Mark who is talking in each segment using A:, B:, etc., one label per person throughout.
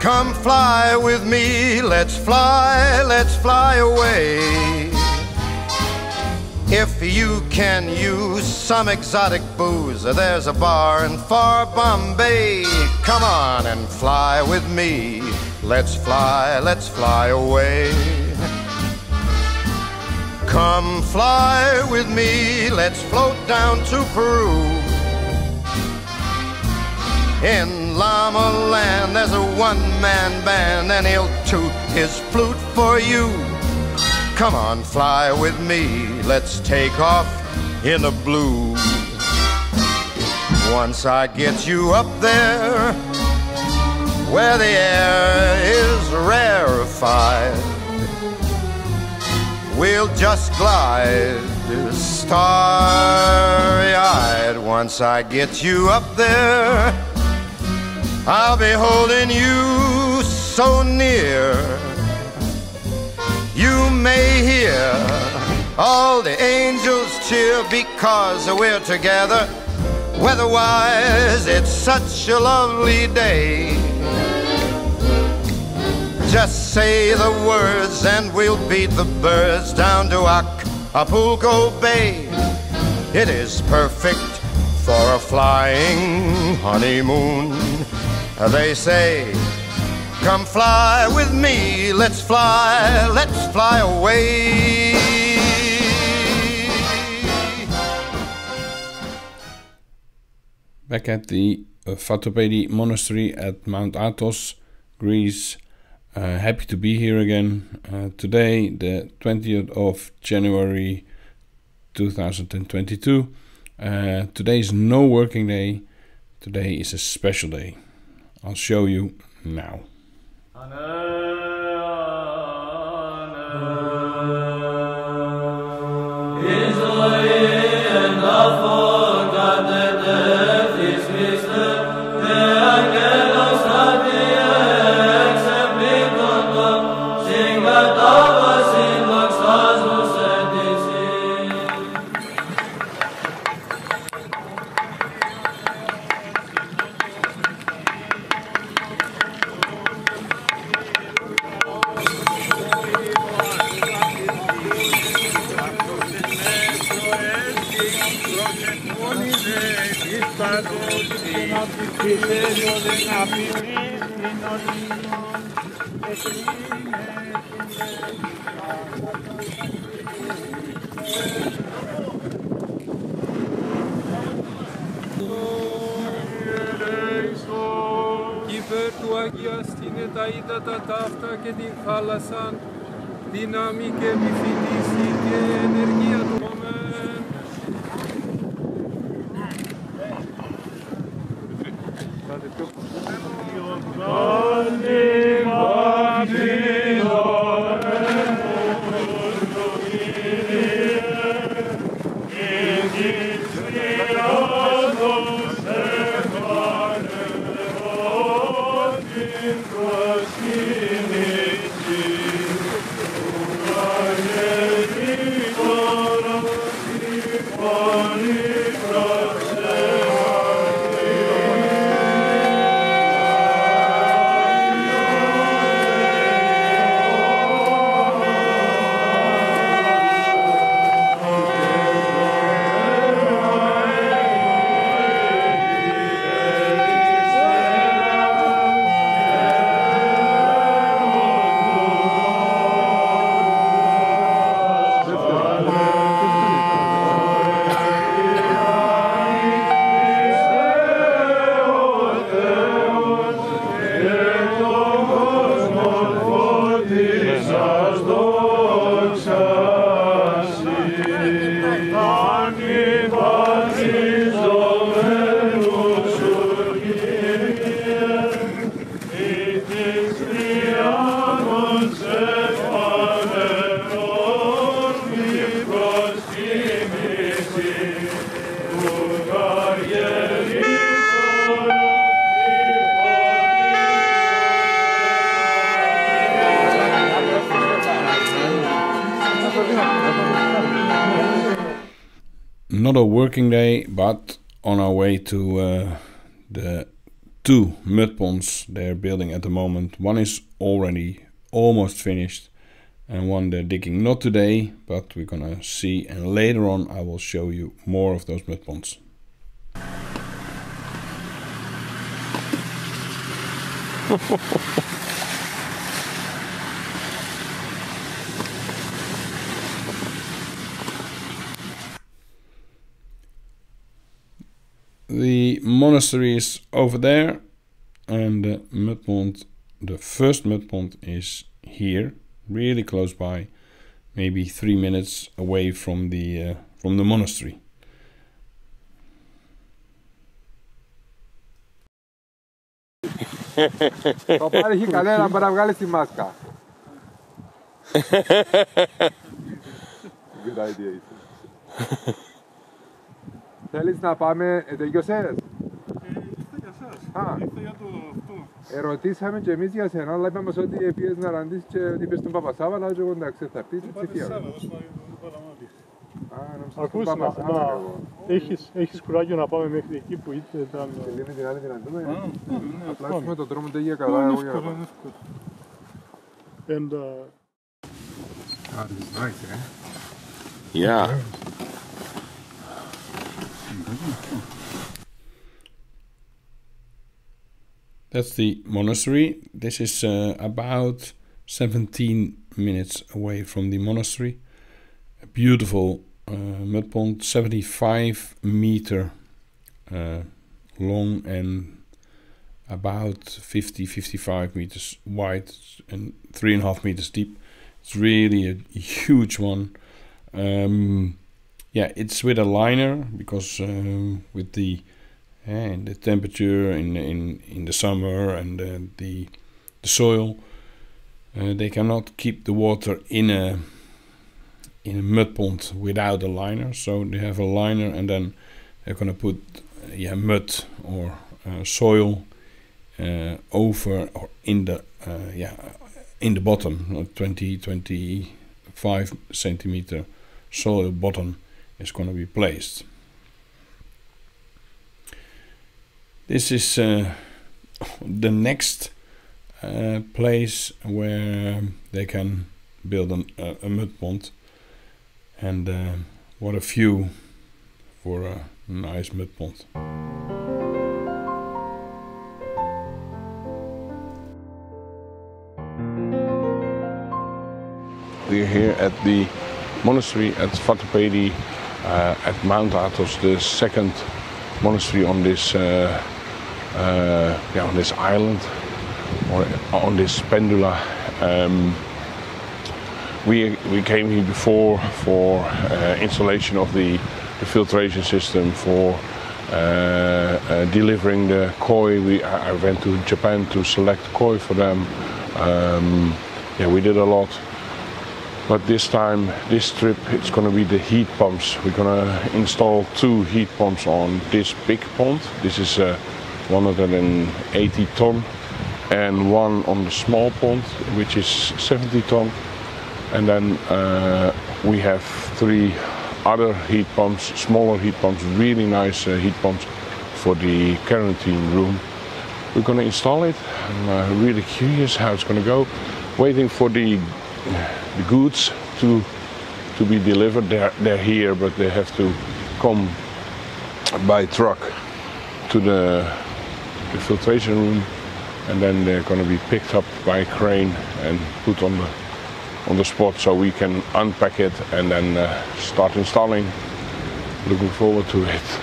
A: Come fly with me, let's fly away. If you can use some exotic booze, there's a bar in far Bombay. Come on and fly with me, let's fly away. Come fly with me, let's float down to Peru. In Llama Land there's a one-man band, and he'll toot his flute for you. Come on, fly with me, let's take off in the blue. Once I get you up there, where the air is rarefied, we'll just glide starry-eyed. Once I get you up there, I'll be holding you so near. You may hear all the angels cheer because we're together. Weather-wise, it's such a lovely day. Just say the words and we'll beat the birds down to Acapulco Bay. It is perfect for a flying honeymoon. They say, come fly with me, let's fly away.
B: Back at the Fatopedi Monastery at Mount Athos, Greece. Happy to be here again. Today, the 20th of January 2022. Today is no working day. Today is a special day. I'll show you now.
C: Τα ύδατα ταύτα και την θάλασσαν, δύναμη και επιφυτίση και ενεργεία του Αμέν. Not a working day, but on our way to the
B: two mud ponds they're building at the moment. One is already almost finished, and one they're digging not today, but we're gonna see, and later on I will show you more of those mud ponds. The monastery is over there, and the mud pond, the first mud pond, is here, really close by, maybe 3 minutes away from the monastery.
C: Το πάρει κανένα να βγάλει τη μάσκα. Good idea. Θέλεις να πάμε, τελειώσες?
D: Για σας, ήρθα για το αυτό.
C: Ερωτήσαμε και εμείς για σένα, αλλά είπαμε ότι πήγες να ραντήσεις και ότι είπες τον Παπασάβα, αλλά και εγώ εντάξει θα έρθεις και ψηφία.
D: Ακούς, έχεις κουράγιο να πάμε μέχρι εκεί που ήταν...
C: Τελείωνε την άλλη δυνατούμε. Απλά έχουμε τον δρόμο τέτοια καλά, εγώ για να πάω.
D: And
C: this is nice, eh?
B: Yeah. That's the monastery. This is about 17 minutes away from the monastery. A beautiful mud pond, 75 meter long and about 50-55 meters wide and 3.5 meters deep. It's really a huge one. Yeah, it's with a liner because with the temperature in the summer and the soil, they cannot keep the water in a mud pond without a liner. So they have a liner, and then they're gonna put mud or soil over or in the bottom, 20-25 centimeter soil bottom is going to be placed. This is the next place where they can build a mud pond, and what a view for a nice mud pond. We're here at the monastery at Vatopedi at Mount Athos, the second monastery on this on this island or on this pendula. We came here before for installation of the filtration system, for delivering the koi. I went to Japan to select koi for them. We did a lot. But this time, this trip, it's going to be the heat pumps. We're going to install 2 heat pumps on this big pond. This is 180 ton, and one on the small pond, which is 70 ton. And then we have 3 other heat pumps, smaller heat pumps, really nice heat pumps for the quarantine room. We're going to install it. I'm really curious how it's going to go. Waiting for the goods to be delivered. They're here, but they have to come by truck to the filtration room, and then they're going to be picked up by crane and put on the spot so we can unpack it and then start installing. Looking forward to it.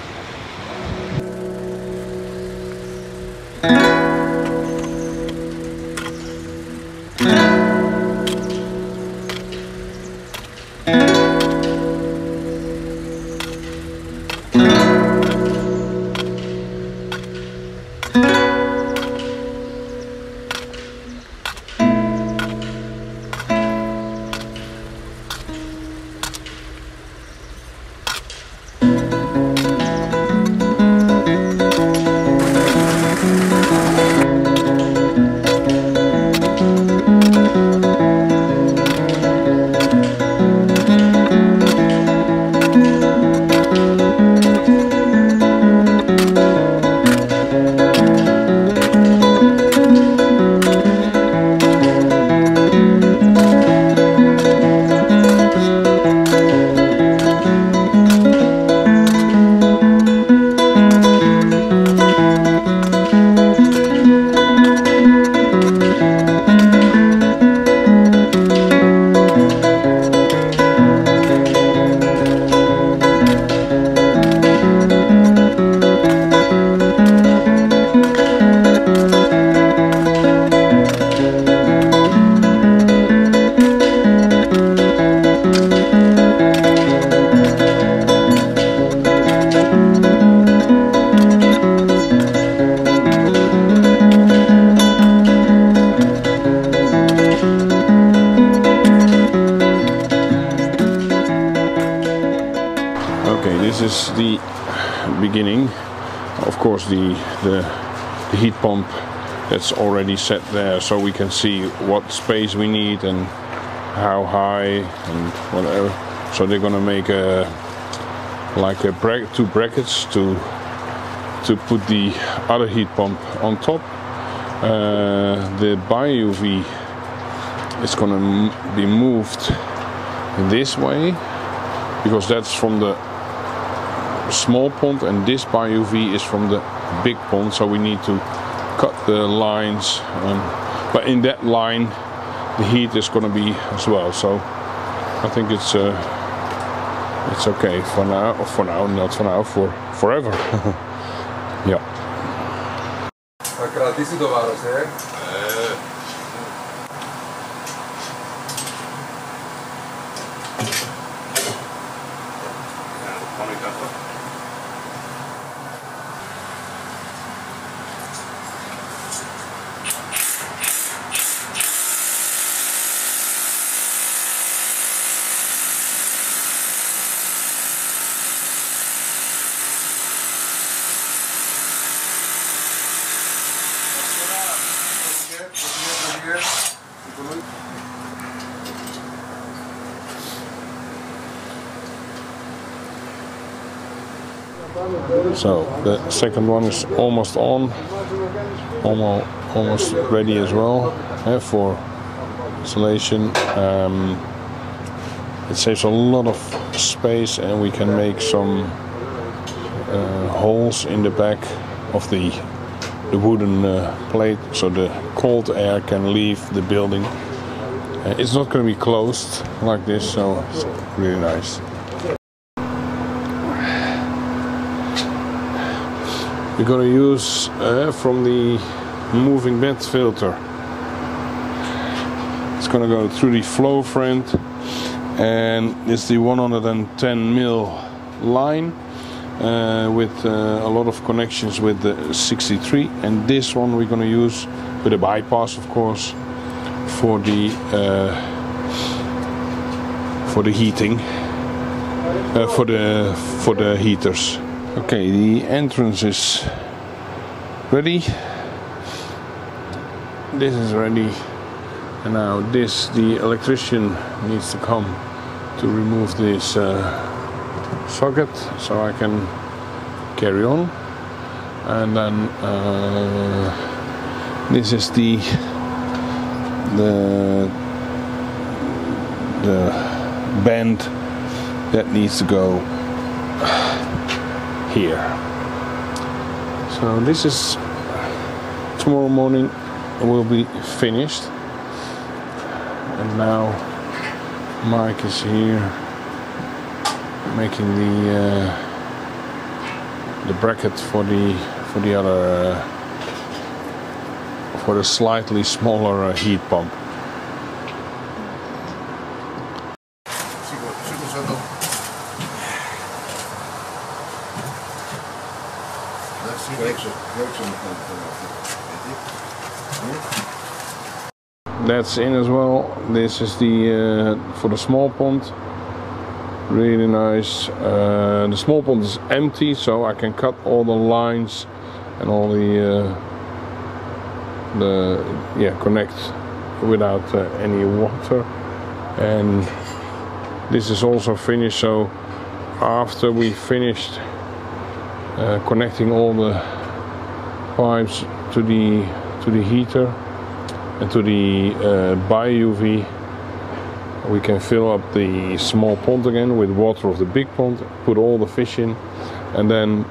B: the beginning. Of course, the heat pump that's already set there, so we can see what space we need and how high and whatever. So they're gonna make two brackets to put the other heat pump on top. The bio-UV is gonna be moved this way because that's from the small pond, and this bio-UV is from the big pond, so we need to cut the lines, but in that line the heat is going to be as well, so I think it's okay for now, not for now, for forever. Yeah.
E: Θα κρατήσει το βάρος,
B: So the second one is almost on, almost ready as well for installation. It saves a lot of space, and we can make some holes in the back of the wooden plate, so the cold air can leave the building. It's not going to be closed like this, so it's really nice. We're going to use from the moving bed filter. It's going to go through the flow friend, and it's the 110 mil line with a lot of connections with the 63, and this one we're going to use with a bypass, of course, for the heating, for the heaters. Okay, the entrance is ready. This is ready, and now the electrician needs to come to remove this socket so I can carry on. And then this is the band that needs to go here. So this is tomorrow morning will be finished, and now Mike is here making the bracket for the other for the slightly smaller heat pump. That's in as well. This is the for the small pond. Really nice. The small pond is empty, so I can cut all the lines and all the connect without any water. And this is also finished. So after we finished connecting all the pipes to the heater and to the bio-UV, we can fill up the small pond again with water of the big pond, put all the fish in, and then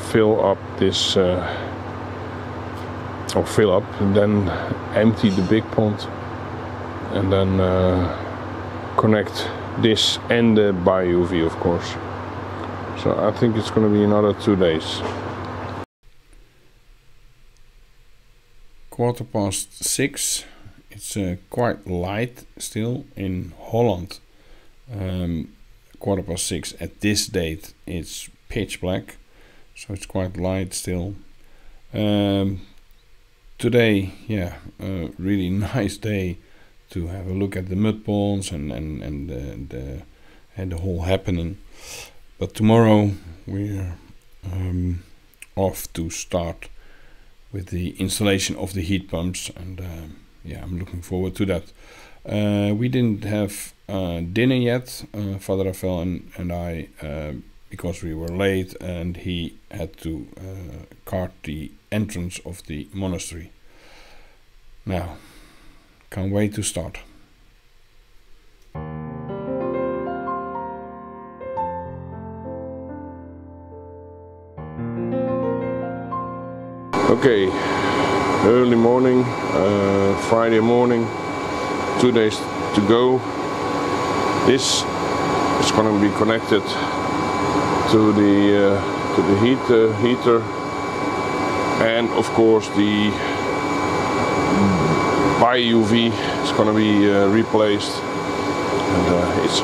B: fill up this or fill up and then empty the big pond, and then connect this and the bio-UV, of course. So I think it's going to be another 2 days. 6:15. It's quite light still in Holland. 6:15 at this date it's pitch black, so it's quite light still. Today, yeah, a really nice day to have a look at the mud ponds and the whole happening. But tomorrow we're off to start with the installation of the heat pumps, and yeah, I'm looking forward to that. We didn't have dinner yet, Father Rafael and I, because we were late and he had to guard the entrance of the monastery. Now, can't wait to start. Okay, early morning, Friday morning, 2 days to go. This is going to be connected to the heater, and of course the bi-UV is going to be replaced. And it's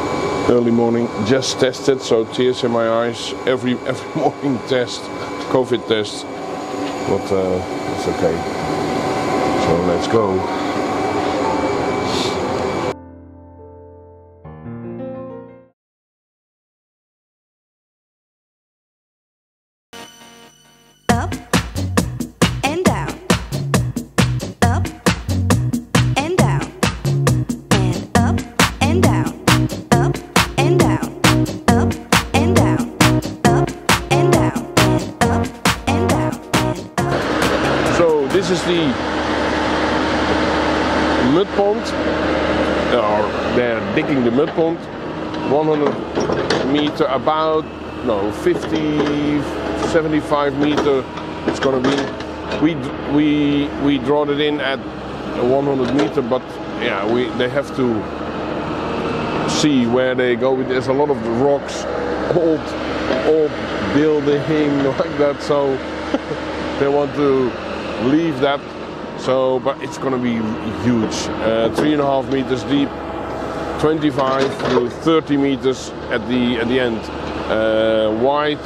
B: early morning, just tested, so tears in my eyes. Every morning test, COVID test, but it's okay. So let's go. This is the Mudpond, or they're digging the Mudpond, 100 meter, about, no, 50, 75 meter it's gonna be. We draw it in at 100 meter, but yeah, they have to see where they go. There's a lot of rocks, old building like that, so they want to leave that, so but it's gonna be huge, 3.5 meters deep, 25 to 30 meters at the end, wide,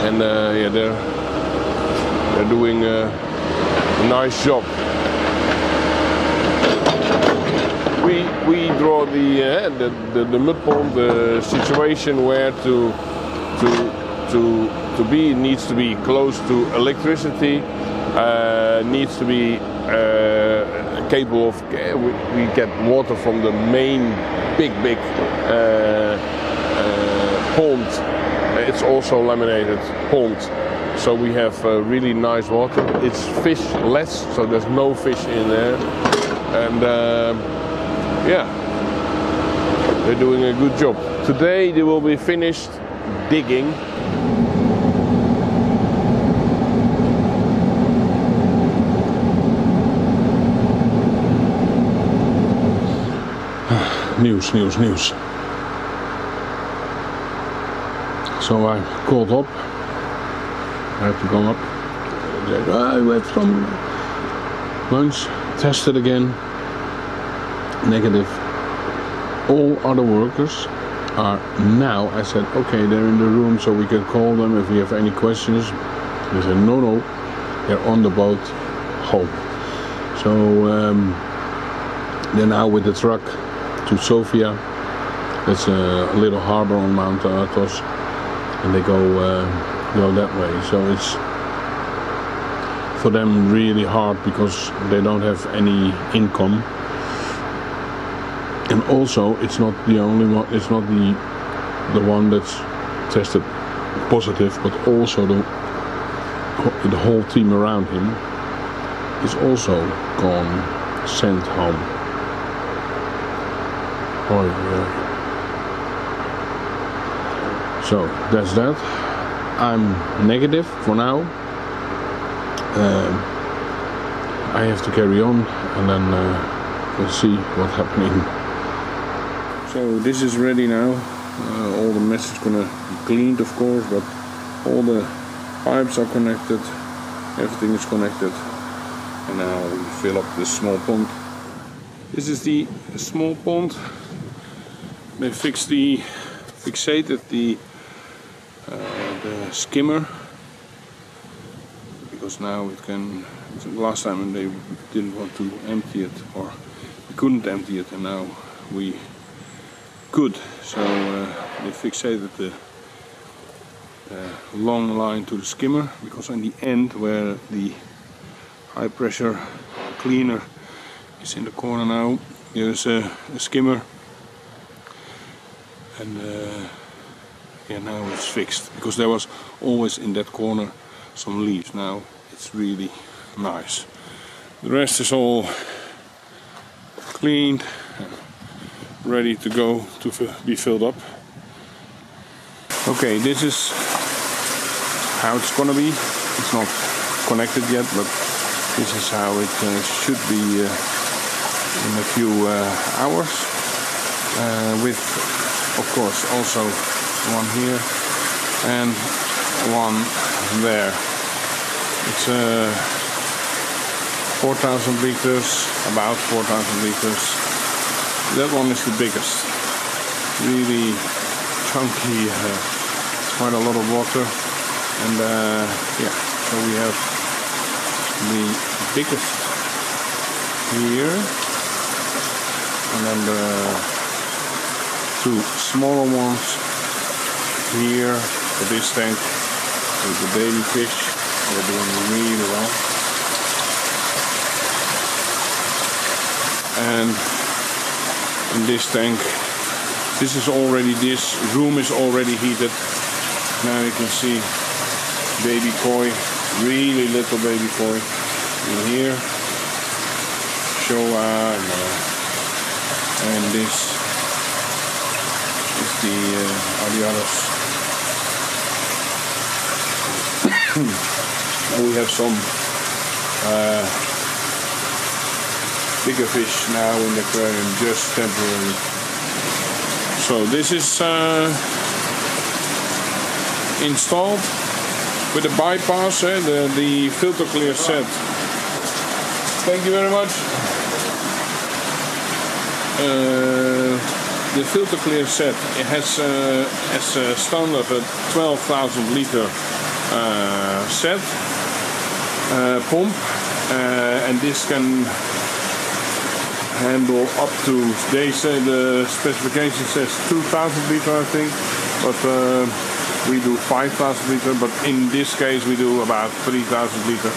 B: and yeah, they're doing a nice job. We draw the Mudpond, the situation where to be. It needs to be close to electricity, needs to be capable of, we get water from the main big pond. It's also laminated pond, so we have really nice water. It's fish less, so there's no fish in there, and yeah, they're doing a good job. Today they will be finished digging. News. So I called up. I have to go up. They said, "Oh, we have some lunch. Tested again. Negative. All other workers are now." I said, "Okay, they're in the room, so we can call them if we have any questions." They said, "No, they're on the boat home." So they're now with the truck to Sofia. That's a little harbor on Mount Athos, and they go that way. So it's for them really hard because they don't have any income, and also it's not the only one. It's not the one that's tested positive, but also the whole team around him is also gone, sent home. Oh, yeah. So that's that. I'm negative for now. I have to carry on, and then we'll see what's happening. So this is ready now. All the mess is gonna be cleaned, of course, but all the pipes are connected. Everything is connected, and now we fill up this small pond. This is the small pond. They fixated the skimmer, because now it can. Last time they didn't want to empty it, or we couldn't empty it, and now we good. So they fixated the long line to the skimmer, because in the end where the high pressure cleaner is in the corner now, there's a skimmer, and yeah, now it's fixed, because there was always in that corner some leaves. Now it's really nice. The rest is all cleaned, ready to go to be filled up. Okay, this is how it's gonna be. It's not connected yet, but this is how it should be in a few hours. With, of course, also one here and one there. It's 4,000 liters, about 4,000 liters. That one is the biggest. Really chunky, quite a lot of water. And yeah, so we have the biggest here, and then the two smaller ones here for this tank with the baby fish. They're doing really well. And in this tank, this room is already heated. Now you can see baby koi, really little baby koi in here. Showa, and this is the Athos. And we have some bigger fish now in the aquarium, just temporarily. So this is installed with the bypass, the filter clear set. Thank you very much. The filter clear set, it has as a standard a 12,000 liter set pump, and this can handle up to, they say the specification says 2,000 liter, I think, but we do 5,000 liter, but in this case we do about 3,000 liter,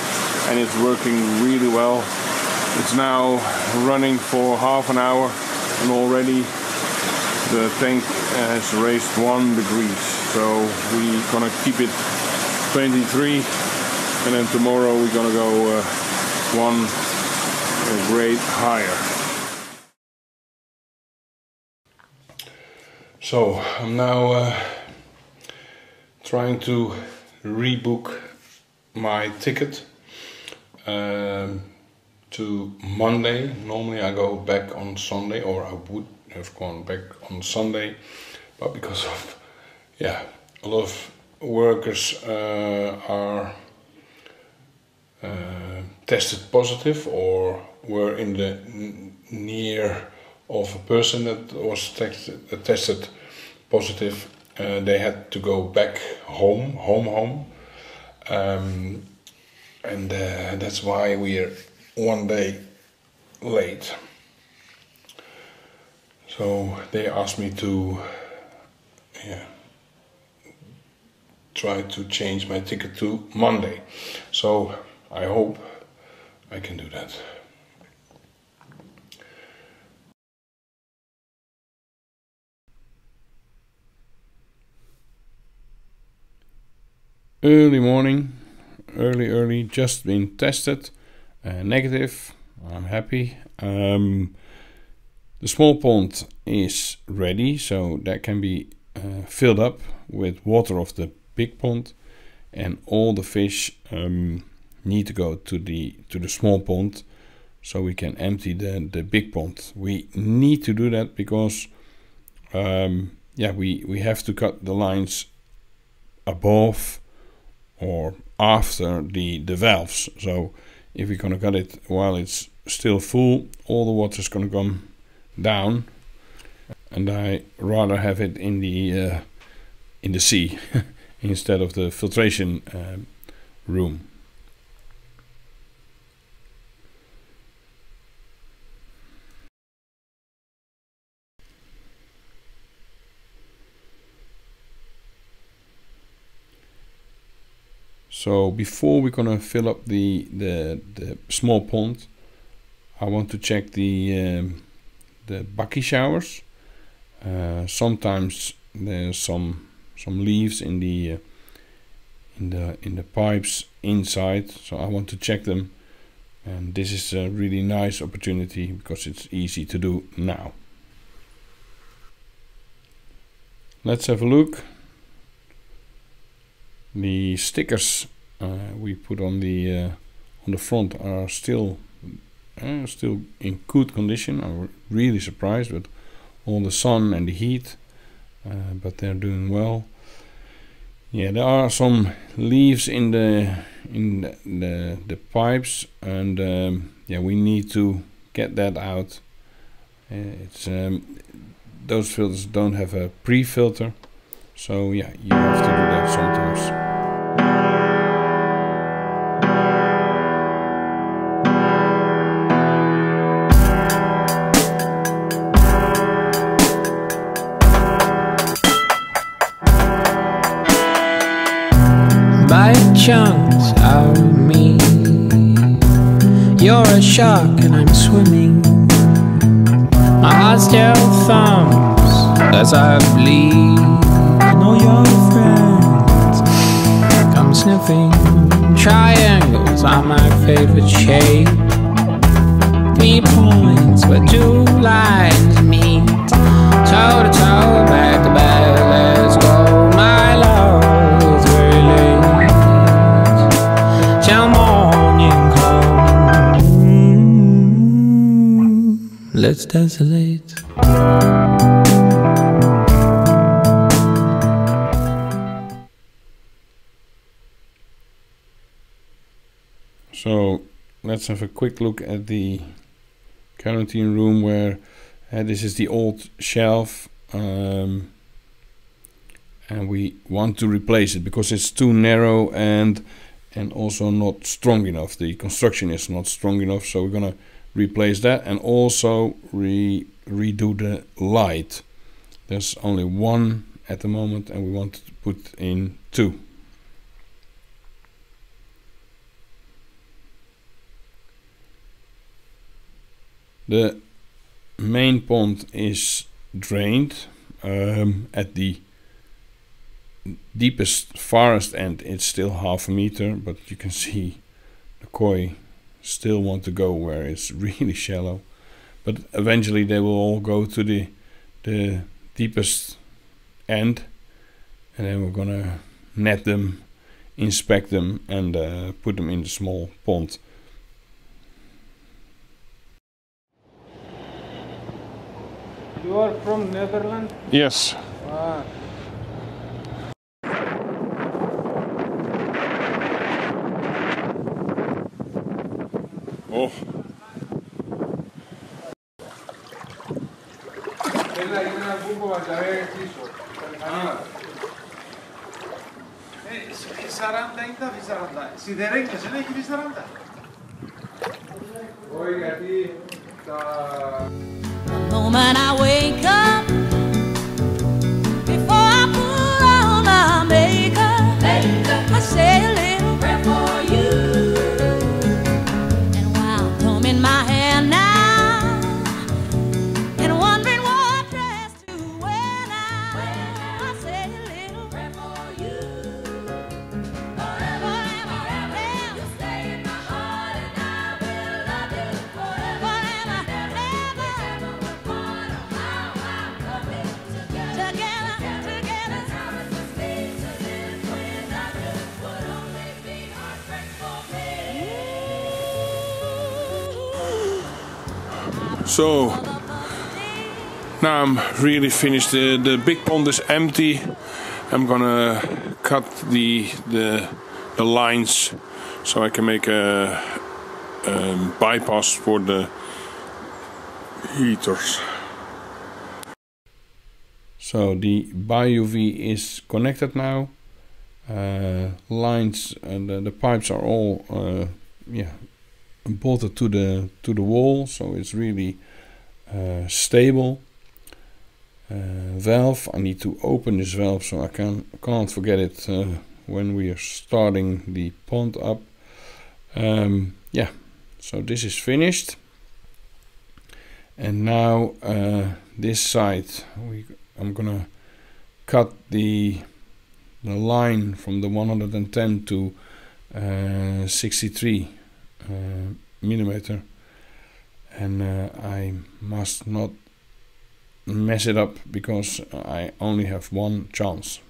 B: and it's working really well. It's now running for half an hour, and already the tank has raised 1 degree. So we're gonna keep it 23, and then tomorrow we're gonna go 1 grade higher. So I'm now trying to rebook my ticket to Monday. Normally I go back on Sunday, or I would have gone back on Sunday, but because of a lot of workers are tested positive, or were in the near of a person that was tested positive, they had to go back home, and that's why we're 1 day late. So they asked me to try to change my ticket to Monday. So I hope I can do that. Early morning, early, just been tested, negative. I'm happy. The small pond is ready, so that can be filled up with water of the big pond, and all the fish need to go to the small pond, so we can empty the big pond. We need to do that because we have to cut the lines above or after the valves. So if we're gonna cut it while it's still full, all the water is gonna come down, and I rather have it in the sea instead of the filtration room.
F: So before we're gonna fill up the small pond, I want to check the bucky showers. Sometimes there's some leaves in the pipes inside, so I want to check them, and this is a really nice opportunity because it's easy to do now. Let's have a look. The stickers we put on the front are still in good condition. I'm really surprised with all the sun and the heat, but they're doing well. Yeah, there are some leaves in the pipes, and yeah, we need to get that out. It's those filters don't have a pre-filter, so yeah, you have to do that sometimes.
G: Bite chunks out of me. You're a shark and I'm swimming. My heart still thumps as I bleed. And all your friends come sniffing. Triangles are my favorite shape. 3 points where 2 lines meet. Toe to toe, back to back, let's go, my love. Till morning come, let's desolate.
F: So let's have a quick look at the quarantine room, where this is the old shelf, and we want to replace it because it's too narrow and also not strong enough. The construction is not strong enough, so we're gonna replace that, and also redo the light. There's only 1 at the moment, and we want to put in 2. The main pond is drained. At the deepest, farthest end it's still 1/2 meter, but you can see the koi still want to go where it's really shallow, but eventually they will all go to the deepest end, and then we're gonna net them, inspect them, and put them in the small pond.
C: You are from Netherlands?
B: Yes.
C: Ah.
B: Oh.
E: Έλα, είναι ένα μπούμπο βατζαρέ πίσω.
H: Έχει 40 ή θα βρει 40. Σιδερένιας δεν έχει βρει 40.
E: Όχι, γιατί τα...
I: The moment I wake up, before I put on my makeup, I say a little prayer for you. And while combing my hair now, and wondering what dress to wear now, I say a little prayer for you. Forever, forever, you stay in my heart, and I will love you forever, ever, ever.
B: So now I'm really finished. The big pond is empty. I'm gonna cut the lines so I can make a bypass for the heaters.
F: So the BioUV is connected now. Lines and the pipes are all bolted to the wall, so it's really stable. Valve, I need to open this valve, so I can't forget it when we are starting the pond up. Yeah, so this is finished, and now this side I'm gonna cut the line from the 110 to 63 millimeter, and I must not mess it up because I only have one chance.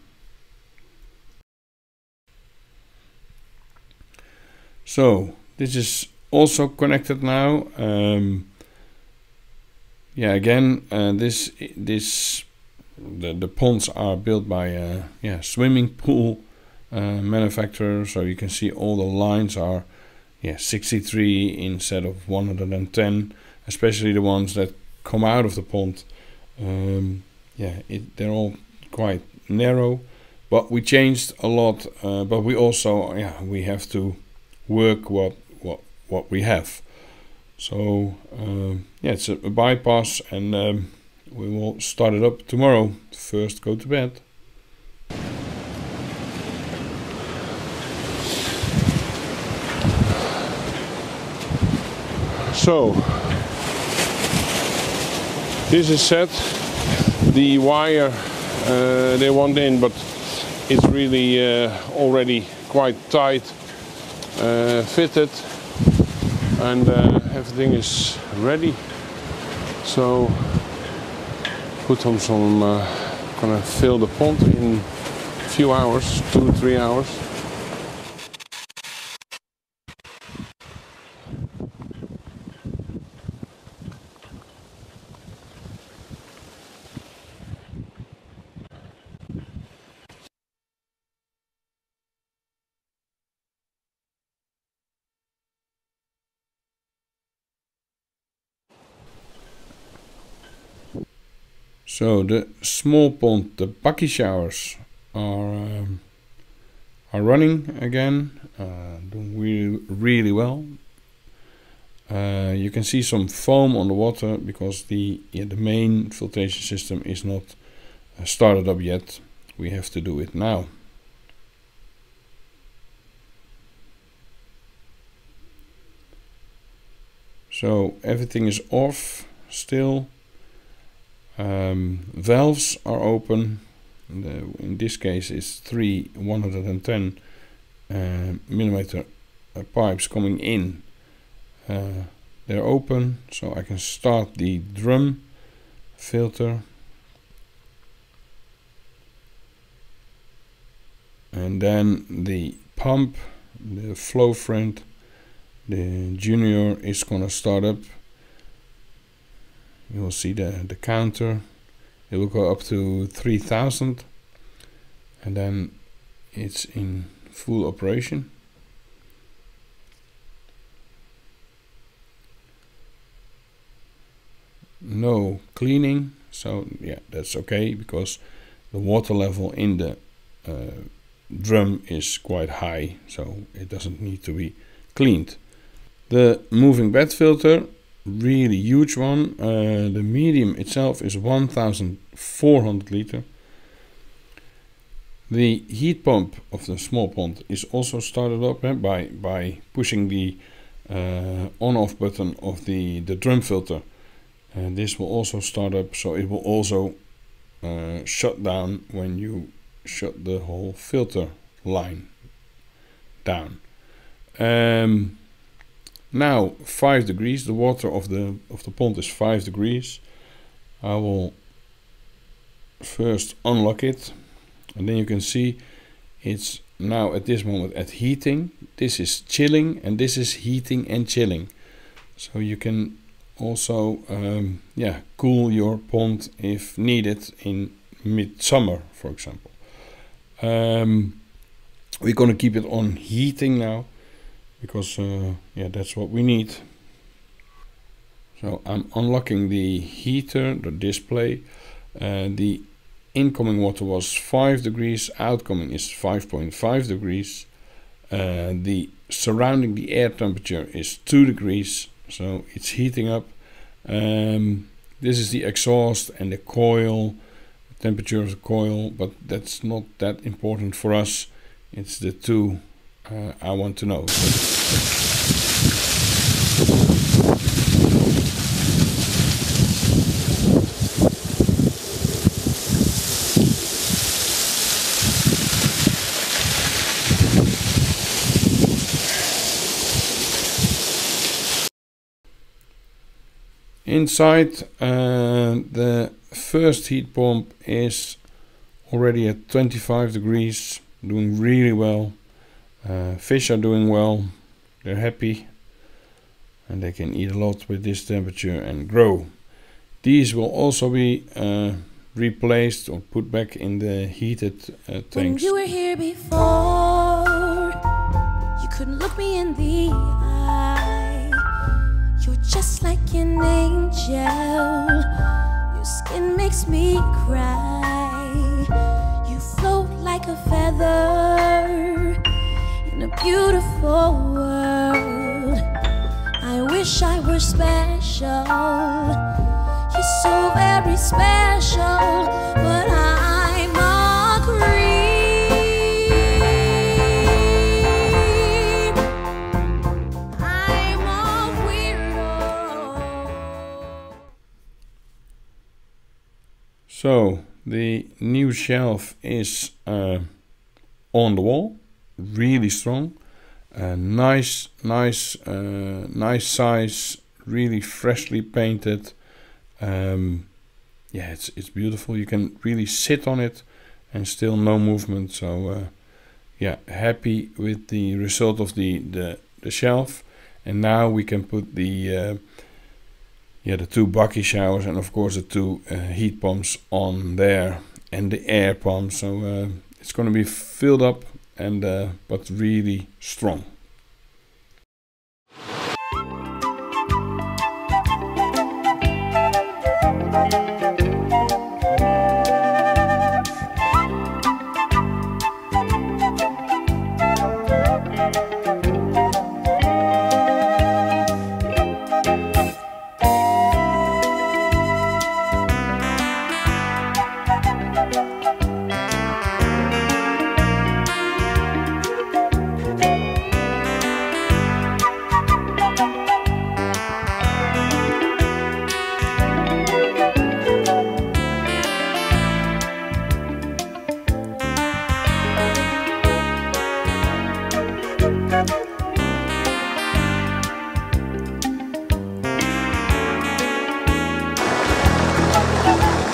F: So this is also connected now. Yeah, again, the ponds are built by swimming pool manufacturer, so you can see all the lines are 63 instead of 110, especially the ones that come out of the pond. They're all quite narrow, but we changed a lot, but we also we have to work what we have. So it's a bypass, and we will start it up tomorrow. First go to bed. So this is set. The wire they want in, but it's really already quite tight fitted, and everything is ready. So put on some, gonna fill the pond in a few hours, 2-3 hours. So the small pond, the bucket showers are running again, doing really well. You can see some foam on the water because the main filtration system is not started up yet. We have to do it now. So everything is off still. Valves are open. In this case it's 3 110 millimeter pipes coming in. They're open, so I can start the drum filter, and then the pump, the flow front, the junior is gonna start up. You will see the counter. It will go up to 3000, and then it's in full operation. No cleaning, so yeah, that's okay, because the water level in the drum is quite high, so it doesn't need to be cleaned. The moving bed filter, really huge one. The medium itself is 1400 liter. The heat pump of the small pond is also started up by pushing the on-off button of the drum filter, and this will also start up, so it will also shut down when you shut the whole filter line down. Now 5 degrees, the water of the pond is 5 degrees. I will first unlock it, and then you can see it's now at this moment at heating. This is chilling, and this is heating and chilling. So you can also cool your pond if needed in midsummer, for example. We're going to keep it on heating now, because that's what we need. So I'm unlocking the heater, the display. The incoming water was 5 degrees, outgoing is 5.5 degrees. The surrounding the air temperature is 2 degrees, so it's heating up. This is the exhaust and the coil, the temperature of the coil, but that's not that important for us. It's the two I want to know. Inside, the first heat pump is already at 25 degrees, doing really well. Fish are doing well, they're happy, and they can eat a lot with this temperature and grow. These will also be replaced or put back in the heated tanks.
I: When you were here before, you couldn't look me in the eye. You're just like an angel. Your skin makes me cry. You float like a feather in a beautiful world. I wish I were special. You're so very special, but I'm a creep. I'm a weirdo.
F: So the new shelf is on the wall, really strong, nice size, really freshly painted. Yeah, it's beautiful. You can really sit on it and still no movement. So yeah, happy with the result of the shelf. And now we can put the two bucket showers and of course the two heat pumps on there and the air pump. So it's going to be filled up and but really strong.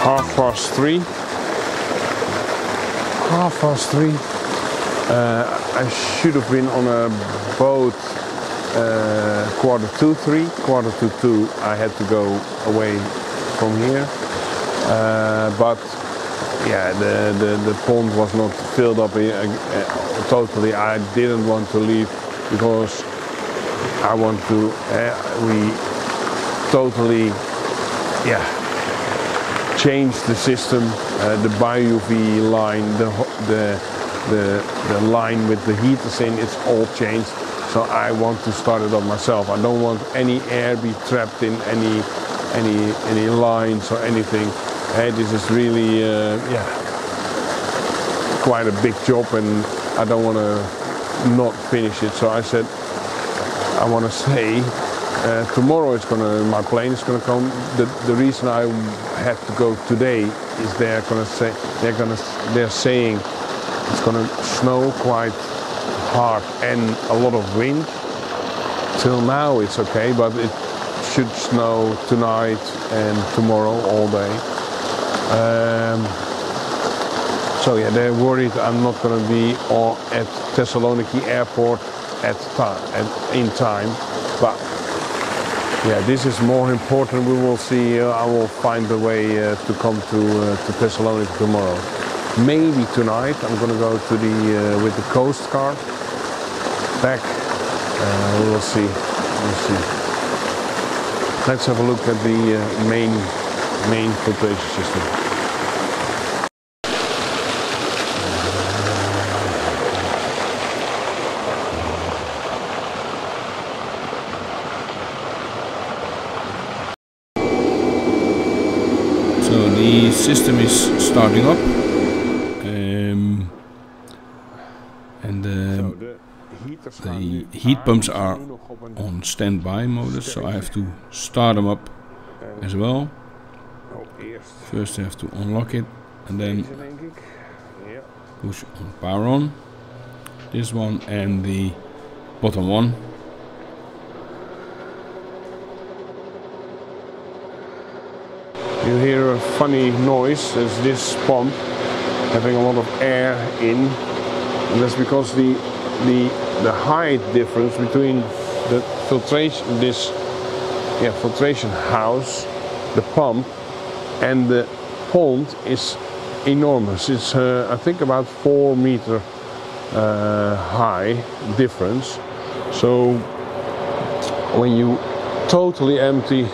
F: Half past three. I should have been on a boat quarter to two. I had to go away from here, but yeah, the pond was not filled up totally. I didn't want to leave because I want to. We totally, change the system, the bio-UV line, the line with the heaters in, it's all changed. So I want to start it up myself. I don't want any air be trapped in any lines or anything. This is really quite a big job, and I don't want to not finish it. So I said I want to say. Tomorrow my plane is gonna come. The reason I had to go today is they're saying it's gonna snow quite hard and a lot of wind. Till now it's okay, but it should snow tonight and tomorrow all day. So yeah, they're worried I'm not gonna be at Thessaloniki airport in time, but. Yeah, this is more important. We will see. I will find a way to come to Thessaloniki tomorrow. Maybe tonight I'm going to go to with the coast guard back. We will see. Let's have a look at the main filtration system. So the system is starting up. And the heat pumps are on standby modus, so I have to start them up as well. First I have to unlock it and then push on power on. This one and the bottom one.
B: You hear a funny noise. It's this pump having a lot of air in, and that's because the height difference between the filtration house, the pump, and the pond is enormous. It's I think about 4 meter high difference. So when you totally empty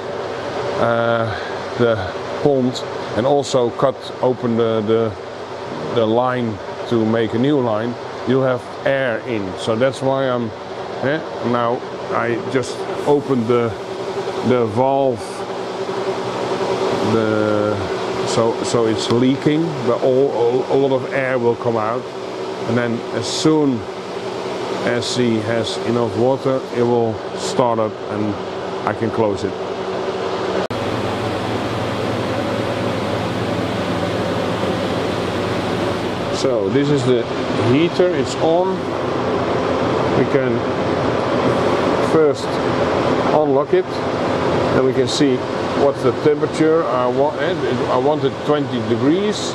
B: the pond and also cut open the line to make a new line, you have air in. So that's why I'm now I just opened the valve, so it's leaking, but a lot of air will come out, and then as soon as he has enough water, it will start up and I can close it. So this is the heater, it's on. We can first unlock it, then we can see what's the temperature. I want it 20 degrees.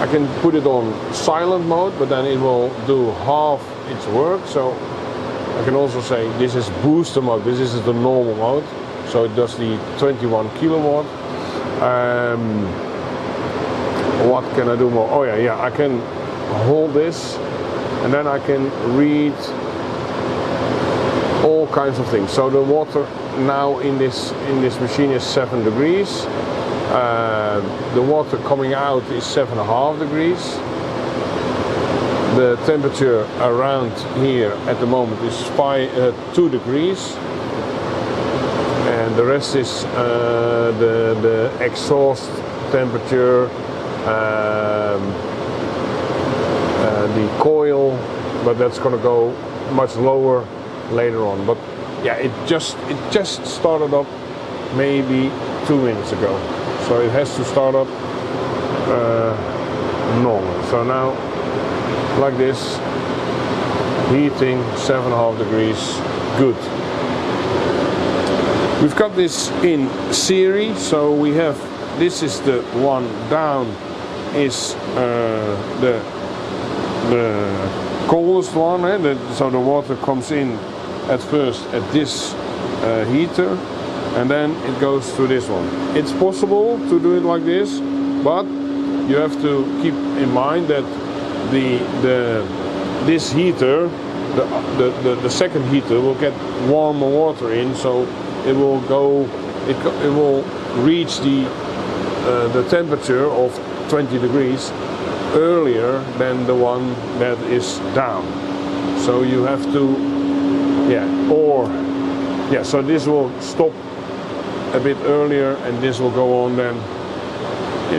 B: I can put it on silent mode, but then it will do half its work. So I can also say this is booster mode, this is the normal mode. So it does the 21 kilowatt. What can I do more? Oh yeah, I can hold this and then I can read all kinds of things. So the water now in this machine is 7 degrees. The water coming out is 7.5 degrees. The temperature around here at the moment is 2 degrees. And the rest is the exhaust temperature, the coil, but that's going to go much lower later on. But yeah, it just started up maybe 2 minutes ago, so it has to start up normal. So now, like this, heating 7.5 degrees, good. We've got this in series, so we have, this is the one down, is the coldest one, so the water comes in at first at this heater, and then it goes to this one. It's possible to do it like this, but you have to keep in mind that this heater, the second heater, will get warmer water in, so it will go, it will reach the temperature of 20 degrees earlier than the one that is down. So you have to, so this will stop a bit earlier and this will go on then.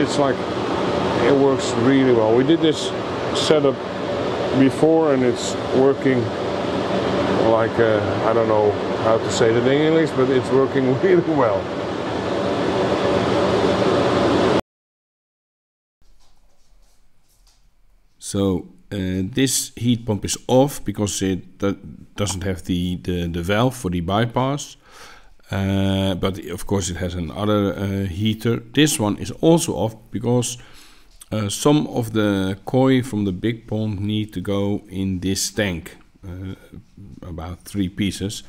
B: It's like, it works really well. We did this setup before and it's working like, I don't know how to say it in English, but it's working really well.
F: So this heat pump is off because it doesn't have the valve for the bypass, but of course it has another heater. This one is also off because some of the koi from the big pond need to go in this tank, about 3 pieces,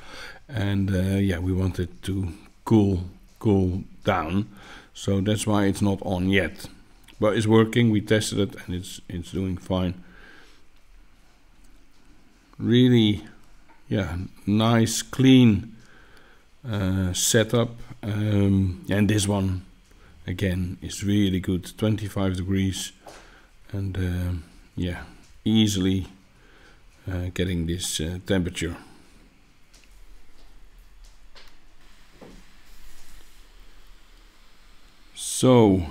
F: and we want it to cool down, so that's why it's not on yet. But it's working, we tested it and it's doing fine. Really, nice, clean setup. And this one, again, is really good, 25 degrees. And easily getting this temperature. So,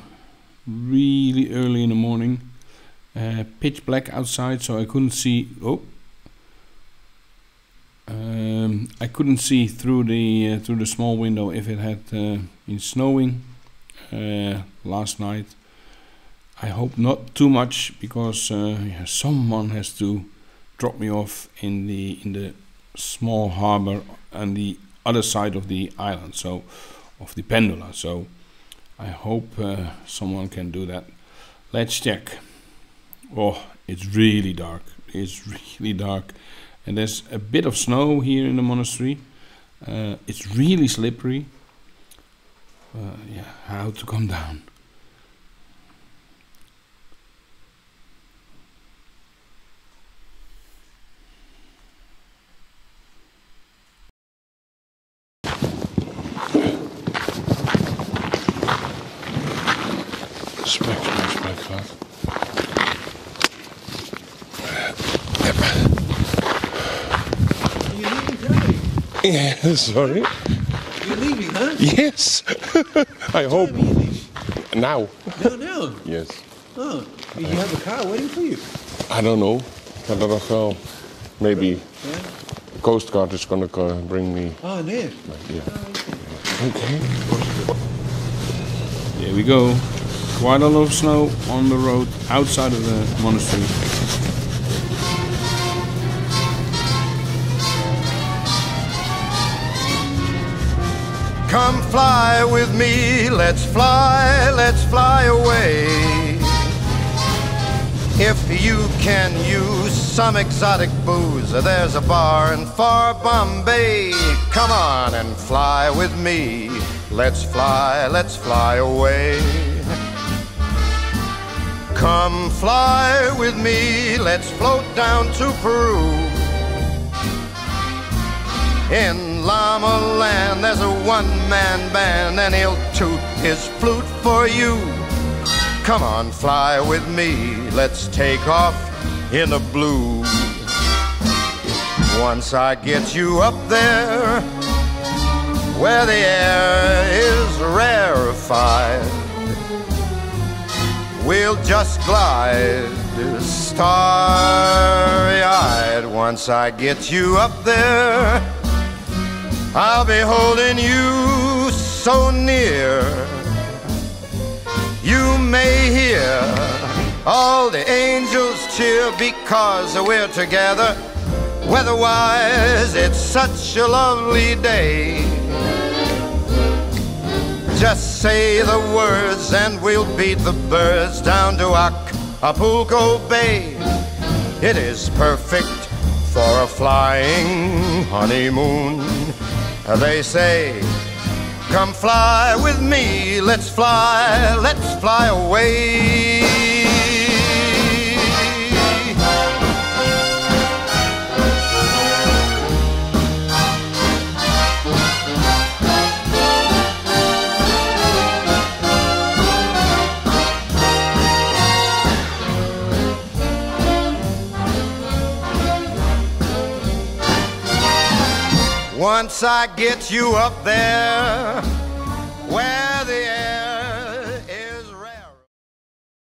F: really early in the morning, pitch black outside, so I couldn't see. I couldn't see through the small window if it had been snowing last night. I hope not too much, because yeah, someone has to drop me off in the small harbor on the other side of the island, so of the Pendula. So I hope someone can do that. Let's check. Oh, it's really dark. It's really dark, and there's a bit of snow here in the monastery. It's really slippery. Yeah, how to come down?
B: Smack, flat.
H: You're leaving today?
B: Yeah, sorry.
H: You're leaving, huh?
B: Yes. I hope.
H: What time are you leaving?
B: Now.
H: No.
B: Yes.
H: Oh, you have a car waiting for you.
B: I don't know. I don't know. Maybe
H: Yeah.
B: Coast Guard is gonna bring me.
H: Oh, there.
B: Yeah. Okay.
F: Here we go. Quite a lot of snow on the road outside of the monastery.
A: Come fly with me, let's fly away. If you can use some exotic booze, there's a bar in far Bombay. Come on and fly with me, let's fly away. Come fly with me, let's float down to Peru. In Llama Land there's a one-man band, and he'll toot his flute for you. Come on, fly with me, let's take off in the blue. Once I get you up there, where the air is rarefied, we'll just glide starry-eyed. Once I get you up there, I'll be holding you so near. You may hear all the angels cheer, because we're together. Weather-wise, it's such a lovely day. Just say the words and we'll beat the birds down to Acapulco Bay. It is perfect for a flying honeymoon. They say, come fly with me, let's fly away. Once I get you up there, where